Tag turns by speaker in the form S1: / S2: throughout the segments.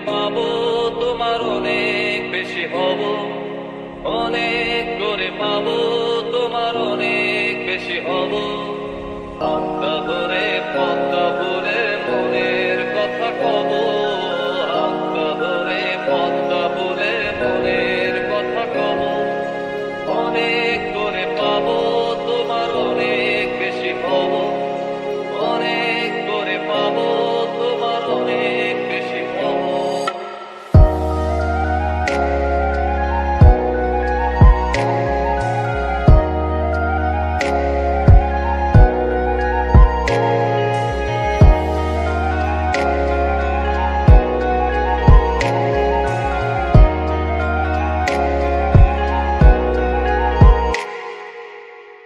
S1: পাবো তোমার অনেক বেশি হব, অনেক করে পাবো তোমার অনেক বেশি হব। হাতটা ধরে পদ্মা ভুলে মনের কথা কব, হাতটা ধরে পদ্মা ভুলে মনের কথা কব। অনেক করে পাবো তোমার অনেক বেশি হব, অনেক করে পাবো তোমার অনেক বেশি হব।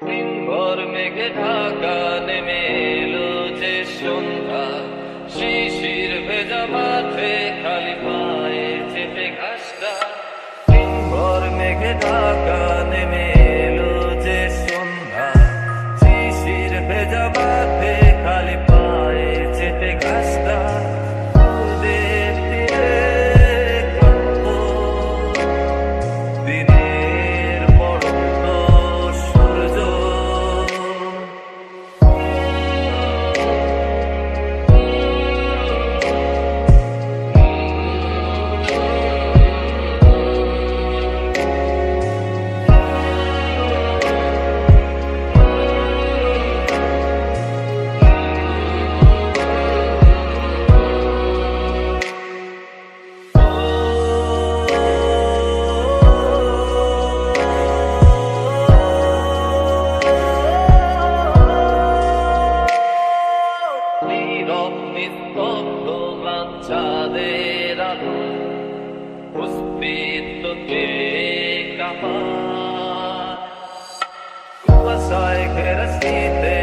S1: দিনভর মেঘে ঢাকা নেমে এলো যে সন্ধ্যা, শিশির ভেজা মাঠে খালি পায়ে চেপে ঘাসটা। দিনভর মেঘে ঢাকা নেমে এলো যে সন্ধ্যা, শিশির ভেজা মাঠে খালি পায়ে চেপে ঘাসটা। নদের তীরে ক্লান্ত দিনের পড়ন্ত সূর্য, নীরব নিস্তব্ধ চাঁদের আলো অস্তিত্বকে কাঁপায়। কুয়াশায় ঘেরা শীতে